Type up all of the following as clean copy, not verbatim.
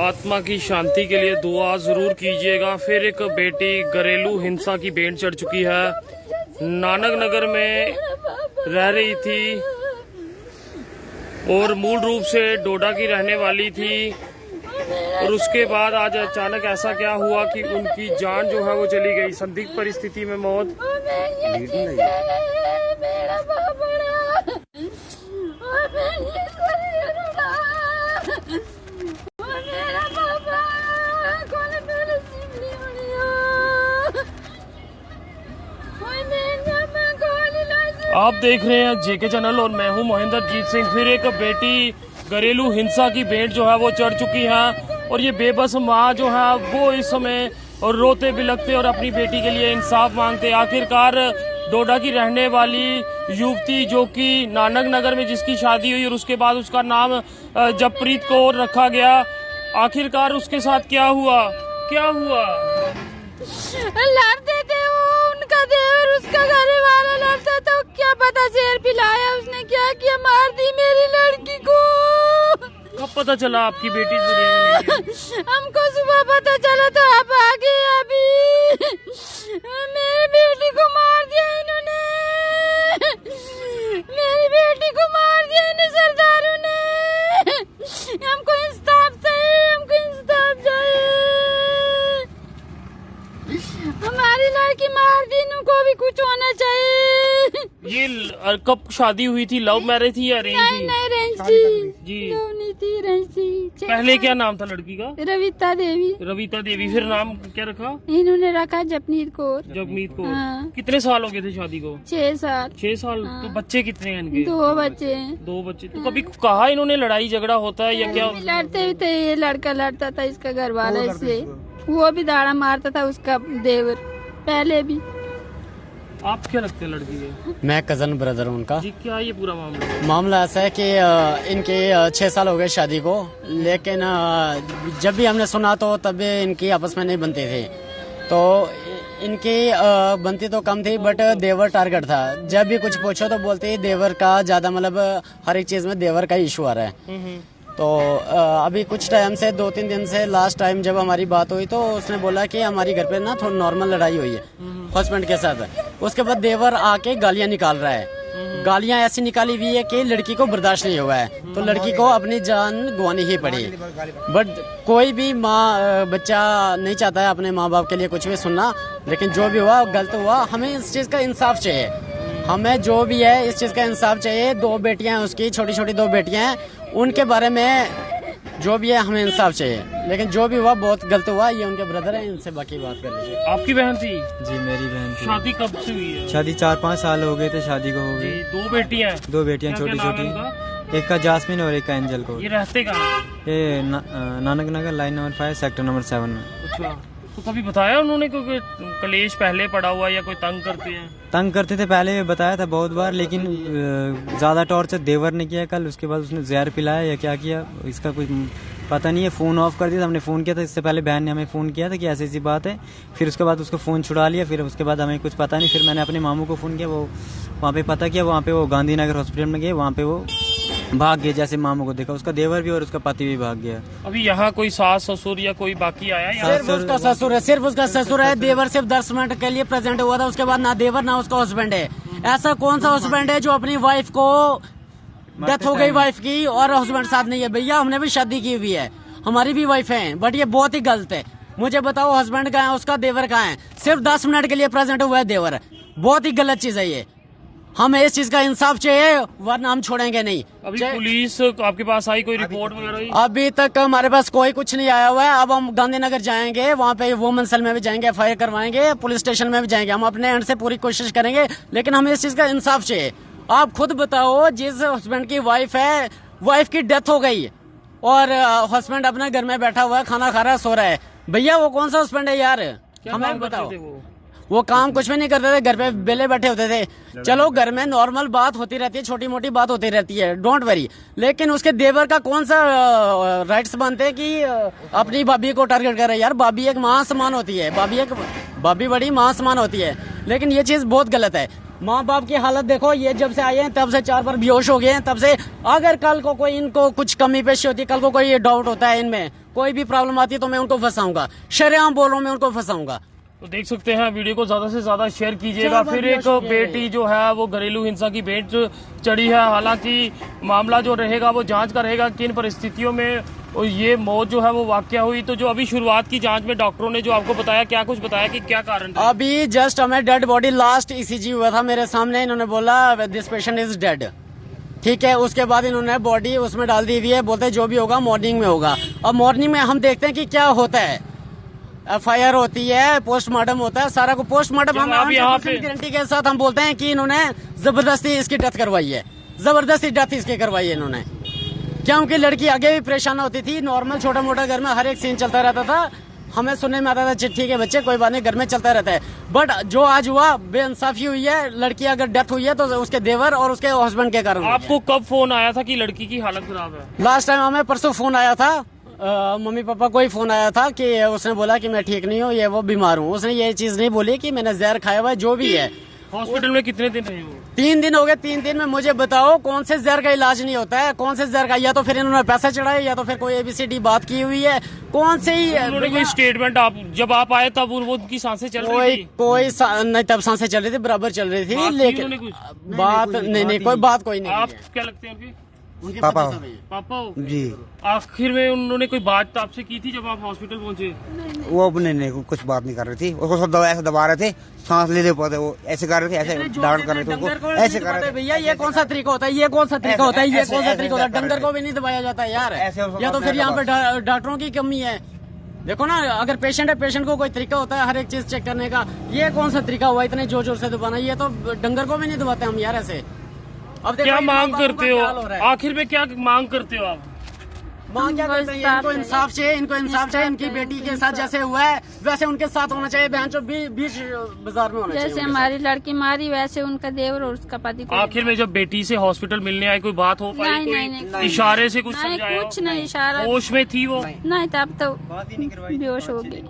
आत्मा की शांति के लिए दुआ जरूर कीजिएगा। फिर एक बेटी घरेलू हिंसा की भेंट चढ़ चुकी है। नानक नगर में रह रही थी और मूल रूप से डोडा की रहने वाली थी, और उसके बाद आज अचानक ऐसा क्या हुआ कि उनकी जान जो है वो चली गई। संदिग्ध परिस्थिति में मौत। आप देख रहे हैं जेके चैनल और मैं हूं महेंद्रजीत सिंह। फिर एक बेटी घरेलू हिंसा की भेंट जो है वो चढ़ चुकी है, और ये बेबस माँ जो है वो इस समय और रोते बिलखते और अपनी बेटी के लिए इंसाफ मांगते। आखिरकार डोडा की रहने वाली युवती जो कि नानक नगर में जिसकी शादी हुई और उसके बाद उसका नाम जपप्रीत कौर रखा गया, आखिरकार उसके साथ क्या हुआ? लड़ते थे वो, उनका देवर उसका घर वाला लड़ता तो क्या पता शेर पिलाया उसने, क्या किया, मार दी मेरी लड़की को। कब पता चला आपकी बेटी दुनिया में नहीं है? हमको सुबह पता चला तो आप आ गए। अभी मेरी बेटी को मार दिया इन्होंने, मेरी बेटी को मार दिया इन्हें सरदारों ने। हमको इंसाफ चाहिए, हमको इंसाफ चाहिए। हमारी लड़की मार दी, इनको भी कुछ होना चाहिए। ये कब शादी हुई थी? लव मैरिज थी या अरेंज थी? नहीं अरेंज थी जी। लव नहीं थी, अरेंज थी। पहले क्या नाम था लड़की का? रविता देवी। रविता देवी। फिर नाम क्या रखा? इन्होंने रखा जपनीत कौर। जगमीत कौर। हाँ। कितने साल हो गए थे शादी को? 6 साल। 6 साल। हाँ। तो बच्चे कितने हैं इनके? 2 बच्चे हैं। 2 बच्चे। तो कभी कहा इन्होंने लड़ाई झगड़ा होता है या क्या? लड़ते भी थे, ये लड़का लड़ता था इसका घर वाला इससे, वो भी दाड़ा मारता था उसका देवर पहले भी। आप क्या लगते हैं लड़की के? मैं कजन ब्रदर हूँ उनका। जी, क्या ये पूरा मामला? मामला ऐसा है कि इनके 6 साल हो गए शादी को, लेकिन जब भी हमने सुना तो तब भी इनकी आपस में नहीं बनती थी। तो इनकी बनती तो कम थी, बट देवर टारगेट था। जब भी कुछ पूछो तो बोलते देवर का ज्यादा, मतलब हर एक चीज में देवर का इशू आ रहा है। तो अभी कुछ टाइम से 2-3 दिन से लास्ट टाइम जब हमारी बात हुई तो उसने बोला कि हमारी घर पे ना थोड़ी नॉर्मल लड़ाई हुई है हस्बैंड के साथ। उसके बाद देवर आके गालियां निकाल रहा है। गालियां ऐसी निकाली हुई है कि लड़की को बर्दाश्त नहीं हुआ है, तो लड़की को अपनी जान गंवानी ही पड़ी। बट कोई भी माँ बच्चा नहीं चाहता है अपने माँ बाप के लिए कुछ भी सुनना, लेकिन जो भी हुआ गलत हुआ। हमें इस चीज का इंसाफ चाहिए, हमें जो भी है इस चीज का इंसाफ चाहिए। 2 बेटियां हैं उसकी, छोटी छोटी 2 बेटियां हैं, उनके बारे में जो भी है हमें इंसाफ चाहिए। लेकिन जो भी हुआ बहुत गलत हुआ। ये उनके ब्रदर हैं, इनसे बाकी बात कर लीजिए। आपकी बहन थी? जी मेरी बहन थी। शादी कब से हुई है? शादी 4-5 साल हो गए थे शादी को हो गई। 2 बेटियां? 2 बेटियां छोटी छोटी, एक का जास्मिन और एक का एंजल को। ये रहते कहाँ? ये नानक नगर लाइन नंबर 5 सेक्टर नंबर 7 में। अच्छा, तो कभी बताया उन्होंने क्योंकि कलेश पहले पड़ा हुआ या कोई तंग करते हैं? तंग करते थे पहले, बताया था बहुत बार, लेकिन ज्यादा टॉर्चर देवर ने किया कल। उसके बाद उसने जहर पिलाया या क्या किया इसका कुछ पता नहीं है। फोन ऑफ कर दिया था, हमने फोन किया था इससे पहले, बहन ने हमें फोन किया था कि ऐसी ऐसी बात है। फिर उसके बाद उसको फोन छुड़ा लिया, फिर उसके बाद हमें कुछ पता नहीं। फिर मैंने अपने मामू को फोन किया, वो वहाँ पे पता किया, वहाँ पे वो गांधीनगर हॉस्पिटल में गए, वहाँ पे वो भाग गया। जैसे मामू को देखा उसका देवर भी और उसका पति भी भाग गया। अभी यहाँ कोई सास ससुर या कोई बाकी आया? सिर्फ उसका ससुर है, सिर्फ उसका ससुर है। देवर सिर्फ 10 मिनट के लिए प्रेजेंट हुआ था, उसके बाद ना देवर ना उसका हस्बैंड है। ऐसा कौन सा हस्बैंड है जो अपनी वाइफ को डेथ हो गई वाइफ की और हस्बैंड साथ नहीं है? भैया हमने भी शादी की हुई है, हमारी भी वाइफ है, बट ये बहुत ही गलत है। मुझे बताओ हस्बैंड कहाँ है, उसका देवर कहाँ है? सिर्फ 10 मिनट के लिए प्रेजेंट हुआ है देवर। बहुत ही गलत चीज है ये, हमें इस चीज का इंसाफ चाहिए, वरना हम छोड़ेंगे नहीं। अभी पुलिस आपके पास आई, कोई रिपोर्ट वगैरह? अभी तक हमारे पास कोई कुछ नहीं आया हुआ है। अब हम गांधीनगर जाएंगे, वहाँ पे वुमेन सेल में भी जाएंगे, FIR करवाएंगे, पुलिस स्टेशन में भी जाएंगे। हम अपने एंड से पूरी कोशिश करेंगे, लेकिन हमें इस चीज का इंसाफ चाहिए। आप खुद बताओ, जिस हस्बैंड की वाइफ है, वाइफ की डेथ हो गई और हस्बैंड अपने घर में बैठा हुआ है, खाना खा रहा है, सो रहा है, भैया वो कौन सा हस्बैंड है यार? हमें बताओ। वो काम कुछ भी नहीं करते थे, घर पे बेले बैठे होते थे। चलो घर में नॉर्मल बात होती रहती है, छोटी मोटी बात होती रहती है, डोंट वरी। लेकिन उसके देवर का कौन सा राइट्स बनते हैं कि अपनी भाभी को टारगेट करे? यार भाभी एक मां समान होती है, भाभी बड़ी मां समान होती है। लेकिन ये चीज बहुत गलत है। माँ बाप की हालत देखो, ये जब से आए हैं तब से 4 बार बेहोश हो गए हैं। तब से अगर कल को कोई इनको कुछ कमी पेशी होती है, कल को कोई ये डाउट होता है इनमें, कोई भी प्रॉब्लम आती है तो मैं उनको फंसाऊंगा, शरेआम बोल रहा हूँ, मैं उनको फंसाऊंगा। तो देख सकते हैं, वीडियो को ज्यादा से ज्यादा शेयर कीजिएगा। फिर एक बेटी जो है वो घरेलू हिंसा की भेंट चढ़ी है। हालांकि मामला जो रहेगा वो जांच का रहेगा, किन परिस्थितियों में और ये मौत जो है वो वाकया हुई। तो जो अभी शुरुआत की जांच में डॉक्टरों ने जो आपको बताया, क्या कुछ बताया कि क्या कारण था? अभी जस्ट हमें डेड बॉडी लास्ट ECG हुआ था मेरे सामने, इन्होंने बोला दिस पेशेंट इज डेड। ठीक है, उसके बाद इन्होंने बॉडी उसमें डाल दी हुई है, बोलते जो भी होगा मॉर्निंग में होगा। अब मॉर्निंग में हम देखते हैं कि क्या होता है, FIR होती है, पोस्टमार्टम होता है, सारा को पोस्टमार्टम हम यहाँ पे गारंटी के साथ हम बोलते हैं कि इन्होंने जबरदस्ती इसकी डेथ करवाई है, जबरदस्ती डेथ इसकी करवाई है इन्होंने। क्योंकि लड़की आगे भी परेशान होती थी, नॉर्मल छोटा मोटा घर में हर एक सीन चलता रहता था, हमें सुनने में आता था ठीक है बच्चे कोई बात नहीं, घर में चलता रहता है। बट जो आज हुआ बेइंसाफी हुई है, लड़की अगर डेथ हुई है तो उसके देवर और उसके हस्बैंड के कारण। आपको कब फोन आया था कि लड़की की हालत खराब है? लास्ट टाइम हमें परसों फोन आया था, मम्मी पापा को ही फोन आया था कि उसने बोला कि मैं ठीक नहीं हूँ, ये वो बीमार हूँ। उसने ये चीज नहीं बोली कि मैंने जहर खाया हुआ है, जो भी है। हॉस्पिटल में कितने दिन रहे हो? 3 दिन हो गए। 3 दिन में मुझे बताओ कौन से जहर का इलाज नहीं होता है, कौन से जहर का, या तो फिर इन्होंने पैसा चढ़ाया या तो फिर कोई ABCD बात की हुई है, कौन से ही उन्होंने कोई स्टेटमेंट आप जब आप आए तब वो उनकी सांसें चल रही थी? नहीं, तब सांसें चल रही थी, बराबर चल रही थी, बात की लेकिन उन्होंने कुछ? बात नहीं, कोई बात कोई नहीं आप है। क्या लगते हैं उनके? उनके पापा पति साहब हैं। पापा हो? जी। आखिर में उन्होंने कोई बात आपसे की थी जब आप हॉस्पिटल पहुंचे? वो नहीं कुछ बात नहीं कर रही थी, उसको सब दवा ऐसे दबा रहे थे, सांस ले पाते, वो ऐसे कर रहे थे, ऐसे डाउन कर रहे थे उसको, ऐसे कर रहे थे। भैया ये कौन सा तरीका होता है, ये कौन सा तरीका होता है, ये कौन सा तरीका होता है? डंगर को भी नहीं दबाया जाता है यार, या तो फिर यहाँ पे डॉक्टरों की कमी है। देखो ना, अगर पेशेंट है, पेशेंट को कोई तरीका होता है हर एक चीज चेक करने का, ये कौन सा तरीका हुआ इतने जोर जोर से दबाना? ये तो डंगर को भी नहीं दबाते हम यार ऐसे। अब देखो क्या ये मांग माँ बाप करते का हो क्या हाल हो रहा है। आखिर में, क्या मांग करते हो आप? माँ क्या करते हैं, इनको इंसाफ चाहिए, इनको इंसाफ चाहिए। इनकी बेटी के साथ जैसे हुआ है वैसे उनके साथ होना चाहिए, बहन जो बीच बाजार में होना चाहिए। जैसे हमारी लड़की मारी वैसे उनका देवर और उसका पति को। आखिर में जब बेटी से हॉस्पिटल मिलने आए, कोई बात हो पाई? कोई इशारे से कुछ नहीं, समझाया? कुछ नहीं, इशारा होश में थी वो? नहीं, तब तो बेहोश हो गई।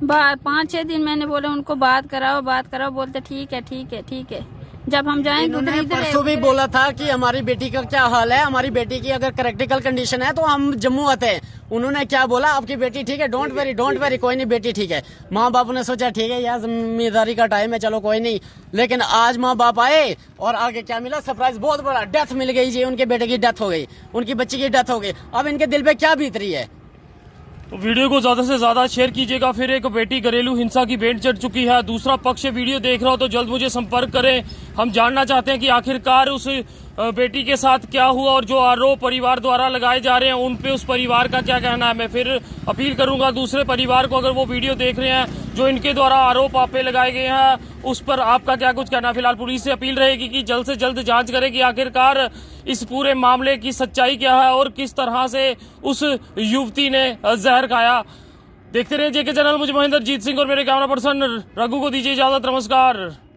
5-6 दिन मैंने बोला उनको बात कराओ, बोलते ठीक है ठीक है ठीक है। जब हम जाएंगे इन्होंने परसों भी बोला था कि हमारी बेटी का क्या हाल है, हमारी बेटी की अगर क्रिटिकल कंडीशन है तो हम जम्मू आते हैं। उन्होंने क्या बोला, आपकी बेटी ठीक है, डोंट वेरी, कोई नहीं, बेटी ठीक है। माँ बाप ने सोचा ठीक है यार जिम्मेदारी का टाइम है, चलो कोई नहीं। लेकिन आज माँ बाप आए और आगे क्या मिला, सरप्राइज बहुत बड़ा, डेथ मिल गई जी, उनके बेटे की डेथ हो गई, उनकी बच्ची की डेथ हो गई। अब इनके दिल पे क्या बीत रही है? तो वीडियो को ज्यादा से ज्यादा शेयर कीजिएगा। फिर एक बेटी घरेलू हिंसा की भेंट चढ़ चुकी है, दूसरा पक्ष वीडियो देख रहा हो तो जल्द मुझे संपर्क करें। हम जानना चाहते हैं कि आखिरकार उस बेटी के साथ क्या हुआ और जो आरोप परिवार द्वारा लगाए जा रहे हैं उन पे उस परिवार का क्या कहना है। मैं फिर अपील करूंगा दूसरे परिवार को, अगर वो वीडियो देख रहे हैं, जो इनके द्वारा आरोप आप पे लगाए गए हैं, उस पर आपका क्या कुछ कहना है। फिलहाल पुलिस से अपील रहेगी कि जल्द से जल्द जांच करे कि आखिरकार इस पूरे मामले की सच्चाई क्या है और किस तरह से उस युवती ने जहर खाया। देखते रहिए जेके चैनल। मुझे महेंद्र जीत सिंह और मेरे कैमरा पर्सन रघु को दीजिए इजाजत। नमस्कार।